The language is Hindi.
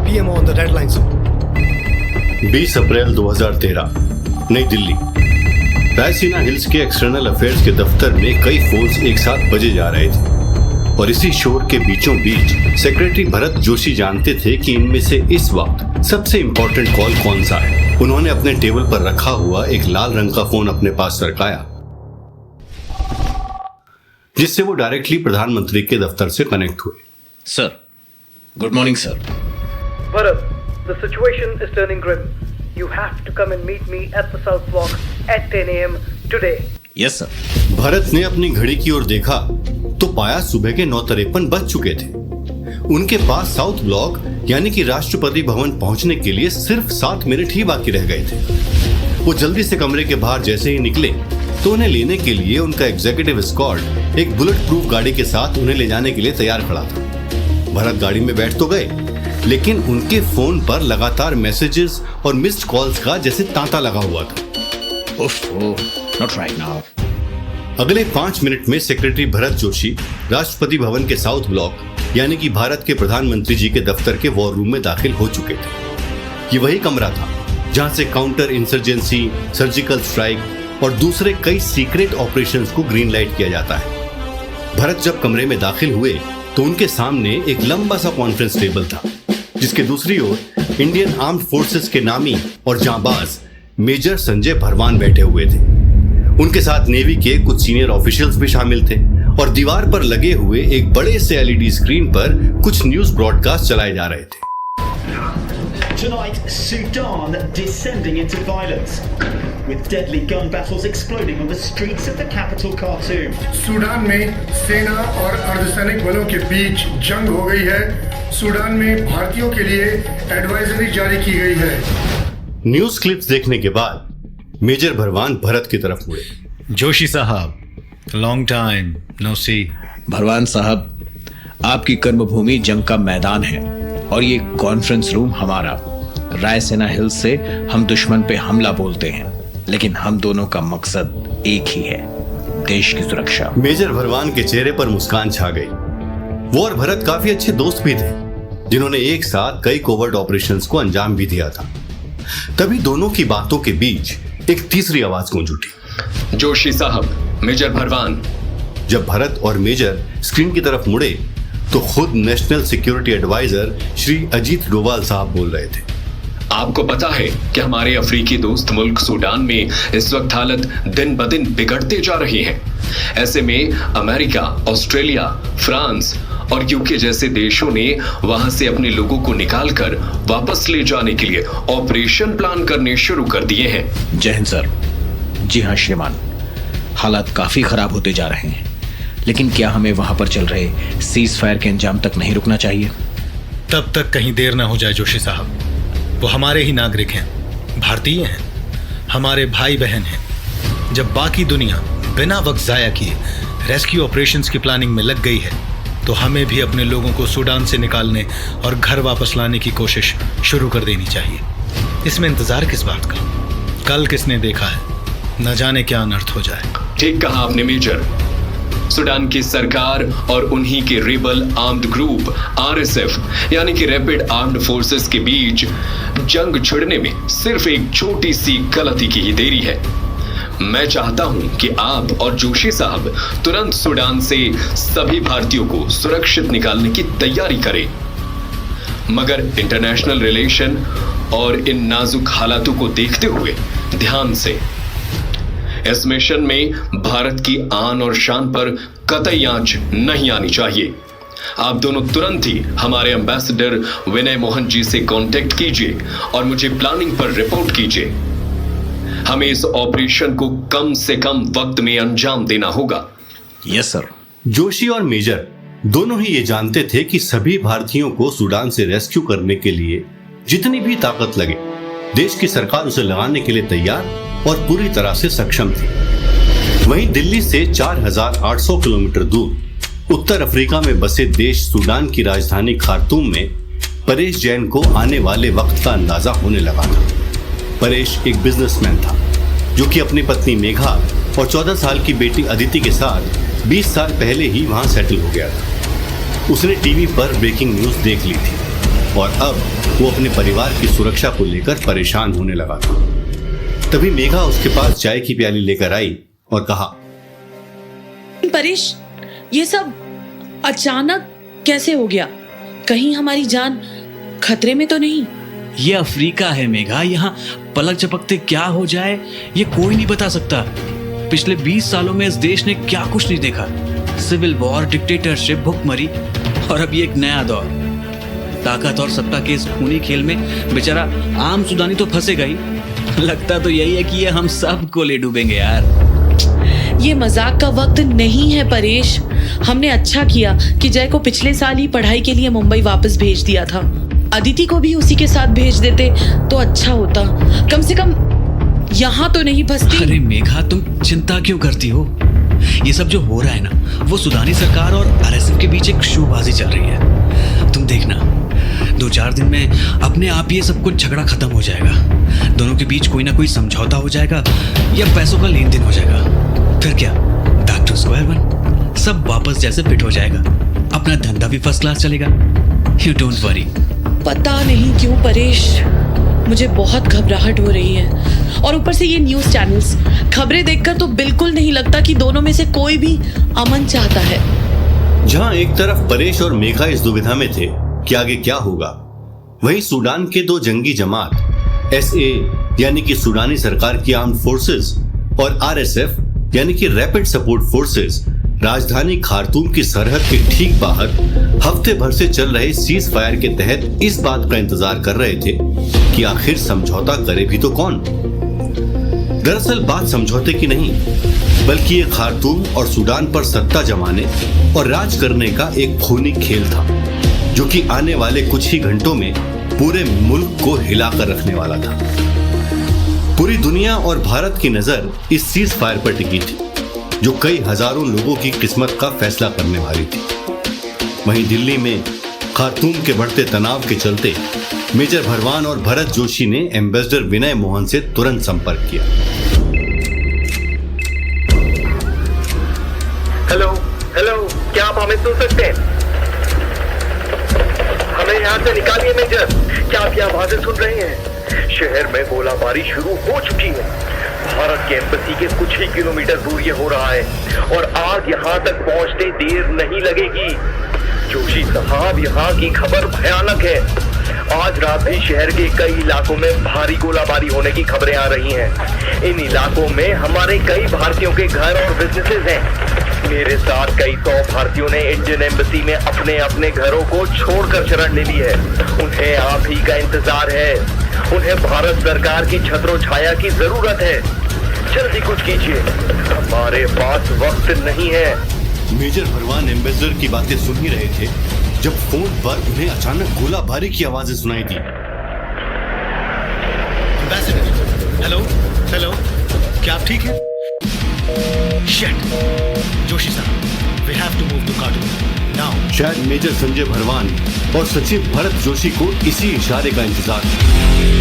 PM on the red line, sir. 20 अप्रैल 2013 नई दिल्ली। रायसीना हिल्स के एक्सटर्नल अफेयर्स के दफ्तर में कई फोन्स एक साथ बजे जा रहे थे और इसी शोर के बीचों बीच सेक्रेटरी भरत जोशी जानते थे कि इनमें से इस वक्त सबसे इम्पोर्टेंट कॉल कौन सा है। उन्होंने अपने टेबल पर रखा हुआ एक लाल रंग का फोन अपने पास सरकाया, जिससे वो डायरेक्टली प्रधानमंत्री के दफ्तर से कनेक्ट हुए। Sir, good morning sir. Bharat, the situation is turning grim. You have to come and meet me at the South Block at 10 a.m. today. Yes sir. Bharat ने अपनी घड़ी की ओर देखा तो पाया सुबह के 9:53 बज चुके थे। उनके पास साउथ ब्लॉक यानी कि राष्ट्रपति भवन पहुंचने के लिए सिर्फ 7 मिनट ही बाकी रह गए थे। वो जल्दी से कमरे के बाहर जैसे ही निकले तो उन्हें लेने के लिए उनका एग्जीक्यूटिव एस्कॉर्ट एक बुलेट प्रूफ गाड़ी के साथ उन्हें ले जाने के लिए तैयार खड़ा था। भरत गाड़ी में बैठ तो गए, लेकिन उनके फोन पर लगातार मैसेजेस और मिस्ड कॉल्स का जैसे तांता लगा हुआ था। Not right now. अगले 5 मिनट में सेक्रेटरी भरत जोशी राष्ट्रपति भवन के साउथ ब्लॉक यानी कि भारत के प्रधानमंत्री जी के दफ्तर के वॉर रूम में दाखिल हो चुके थे। ये वही कमरा था जहां से काउंटर इंसर्जेंसी, सर्जिकल स्ट्राइक और दूसरे कई सीक्रेट ऑपरेशंस को ग्रीन लाइट किया जाता है। भरत जब कमरे में दाखिल हुए तो उनके सामने एक लंबा सा कॉन्फ्रेंस टेबल था, जिसके दूसरी ओर इंडियन आर्म्ड फोर्सेस के नामी और जांबाज मेजर संजय भरवान बैठे हुए थे। उनके साथ नेवी के कुछ सीनियर ऑफिशियल्स भी शामिल थे और दीवार पर लगे हुए एक बड़े से LED स्क्रीन पर कुछ न्यूज ब्रॉडकास्ट चलाए जा रहे थे। Tonight, Sudan descending into violence, with deadly gun battles exploding on the streets of the capital Khartoum. Sudan में सेना और अर्धसैनिक बलों के बीच जंग हो गई है। सूडान में भारतीयों के लिए एडवाइजरी जारी की गई है। न्यूज क्लिप्स देखने के बाद मेजर भरवान भरत की तरफ मुड़े। जोशी साहब, लॉन्ग टाइम नो सी। भरवान साहब, आपकी कर्मभूमि जंग का मैदान है और ये कॉन्फ्रेंस रूम हमारा। रायसेना हिल्स से हम दुश्मन पे हमला बोलते हैं, लेकिन हम दोनों का मकसद एक ही है, देश की सुरक्षा। मेजर भरवान के चेहरे पर मुस्कान छा गई। वो और भरत काफी अच्छे दोस्त भी थे, जिन्होंने एक साथ कई कोवर्ट ऑपरेशंस को अंजाम भी दिया था। तभी दोनों की बातों के बीच एक तीसरी आवाज गूंज उठी। जोशी साहब, मेजर भरवान। जब भरत और मेजर स्क्रीन की तरफ मुड़े तो खुद national security adviser Shri Ajit Doval साहब बोल रहे थे। आपको पता है कि हमारे अफ्रीकी दोस्त मुल्क सूडान में इस वक्त हालत दिन ब दिन बिगड़ते जा रही है। ऐसे में अमेरिका, ऑस्ट्रेलिया, फ्रांस और यूके जैसे देशों ने वहां से अपने लोगों को निकालकर वापस ले जाने के लिए ऑपरेशन प्लान करने शुरू कर दिए हैं। जय हिंद सर। जी हाँ श्रीमान, हालात काफी खराब होते जा रहे हैं, लेकिन क्या हमें वहां पर चल रहे सीज फायर के अंजाम तक नहीं रुकना चाहिए? तब तक कहीं देर ना हो जाए जोशी साहब। वो हमारे ही नागरिक हैं, भारतीय हैं, हमारे भाई बहन हैं। जब बाकी दुनिया बिना वक्त जाया किए रेस्क्यू ऑपरेशंस की प्लानिंग में लग गई है, तो हमें भी अपने लोगों को सूडान से निकालने और घर वापस लाने की कोशिश शुरू कर देनी चाहिए। इसमें इंतजार किस बात का? कल किसने देखा है, न जाने क्या अनर्थ हो जाए। ठीक कहा आपने मेजर। सूडान की सरकार और उन्हीं के रेबल आर्म्ड ग्रुप RSF यानी कि रैपिड आर्म्ड फोर्सेस के बीच जंग छिड़ने में सिर्फ एक छोटी सी गलती की ही देरी है। मैं चाहता हूं कि आप और जोशी साहब तुरंत सूडान से सभी भारतीयों को सुरक्षित निकालने की तैयारी करें, मगर इंटरनेशनल रिलेशन और इन नाजुक हालातों को देखते हुए ध्यान से। इस मिशन में भारत की आन और शान पर कतई आंच नहीं आनी चाहिए। आप दोनों तुरंत ही हमारे एम्बेसडर विनय मोहन जी से कांटेक्ट कीजिए और मुझे प्लानिंग पर रिपोर्ट कीजिए। हमें इस ऑपरेशन को कम से कम वक्त में अंजाम देना होगा। Yes sir. जोशी और मेजर दोनों ही ये जानते थे कि सभी भारतीयों को सूडान से रेस्क्यू करने के लिए जितनी भी ताकत लगे, देश की सरकार उसे लगाने के लिए तैयार और पूरी तरह से सक्षम थी। वहीं दिल्ली से 4800 किलोमीटर दूर उत्तर अफ्रीका में बसे देश सूडान की राजधानी खार्तूम में परेश जैन को आने वाले वक्त का अंदाजा होने लगा था। परेश एक बिजनेसमैन था जो कि अपनी पत्नी मेघा और 14 साल की बेटी अदिति के साथ 20 साल पहले ही वहां सेटल हो गया था। उसने टीवी पर ब्रेकिंग न्यूज देख ली थी और अब वो अपने परिवार की सुरक्षा को लेकर परेशान होने लगा था। तभी मेघा उसके पास चाय की प्याली लेकर आई और कहा, परेश, ये सब अचानक कैसे हो गया? कहीं हमारी जान खतरे में तो नहीं? ये अफ्रीका है मेघा, यहाँ पलक झपकते क्या हो जाए ये कोई नहीं बता सकता। पिछले 20 सालों में इस देश ने क्या कुछ नहीं देखा। सिविल वॉर, डिक्टेटरशिप, भुखमरी और अब ये एक नया दौर। ताकत और सत्ता के इस खूनी खेल में बेचारा आम सुडानी तो फंसेगा ही। लगता तो यही है कि ये हम सबको ले डूबेंगे यार। ये मजाक का वक्त नहीं है परेश। हमने अच्छा किया कि जय को पिछले साल ही पढ़ाई के लिए मुंबई वापस भेज दिया था। अदिति को भी उसी के साथ भेज देते तो अच्छा होता, कम से कम यहाँ तो नहीं फंसती। अरे मेघा, तुम चिंता क्यों करती हो? ये सब जो हो रहा है ना, वो सुडानी सरकार और आरएसएफ के बीच एक शोबाजी चल रही है। तुम देखना, 2-4 दिन में अपने आप ये सब कुछ झगड़ा खत्म हो जाएगा। दोनों के बीच कोई ना कोई समझौता हो जाएगा या पैसों का लेन देन हो जाएगा। फिर क्या, बैक टू स्क्वायर वन, सब वापस जैसे फिट हो जाएगा। अपना धंधा भी फर्स्ट क्लास चलेगा। You don't worry. पता नहीं क्यों परेश, मुझे बहुत घबराहट हो रही है। और ऊपर से ये न्यूज़ चैनल्स, खबरें देखकर तो बिल्कुल नहीं लगता कि दोनों में से कोई भी अमन चाहता है। जहां एक तरफ परेश और मेघा इस दुविधा में थे कि आगे क्या होगा, वहीं सूडान के 2 जंगी जमात एसए यानी कि सूडानी सरकार की आर्म्ड फोर्सेस और आरएसएफ यानी कि रैपिड सपोर्ट फोर्सेस राजधानी खार्तूम की सरहद के ठीक बाहर हफ्ते भर से चल रहे सीज फायर के तहत इस बात का इंतजार कर रहे थे कि आखिर समझौता करे भी तो कौन। दरअसल बात समझौते की नहीं, बल्कि ये खार्तूम और सूडान पर सत्ता जमाने और राज करने का एक खूनी खेल था, जो कि आने वाले कुछ ही घंटों में पूरे मुल्क को हिलाकर रखने वाला था। पूरी दुनिया और भारत की नजर इस सीज फायर पर टिकी थी, जो कई हजारों लोगों की किस्मत का फैसला करने वाली थी। वहीं दिल्ली में खार्तूम के बढ़ते तनाव के चलते मेजर भरवान और भरत जोशी ने एम्बेसडर विनय मोहन से तुरंत संपर्क किया। हेलो हेलो, क्या आप हमें सुन सकते हैं? हमें यहाँ से निकालिए मेजर। क्या आप ये आवाजें सुन रहे हैं? शहर में गोलाबारी शुरू हो चुकी है। भारत के एम्बेसी के कुछ ही किलोमीटर दूर ये हो रहा है और आग यहाँ तक पहुँचते देर नहीं लगेगी। जोशी साहब, यहाँ की खबर भयानक है। आज रात भी शहर के कई इलाकों में भारी गोलाबारी होने की खबरें आ रही हैं। इन इलाकों में हमारे कई भारतीयों के घर और बिजनेसेस हैं। मेरे साथ कई 100 भारतीयों ने इंडियन एम्बेसी में अपने अपने घरों को छोड़कर शरण ले ली है। उन्हें आप ही का इंतजार है। उन्हें भारत सरकार की छत्रो छाया की जरूरत है। जल्दी कुछ कीजिए, हमारे पास वक्त नहीं है। मेजर भरवान एम्बेसडर की बातें सुन ही रहे थे जब फोन पर उन्हें अचानक गोलाबारी की आवाजें सुनाई दी। एम्बेसडर, हेलो हेलो, क्या आप ठीक हैं? शिट, जोशी साहब, we have to move to Khartoum now. शायद मेजर संजय भरवान और सचिव भरत जोशी को इसी इशारे का इंतजार था।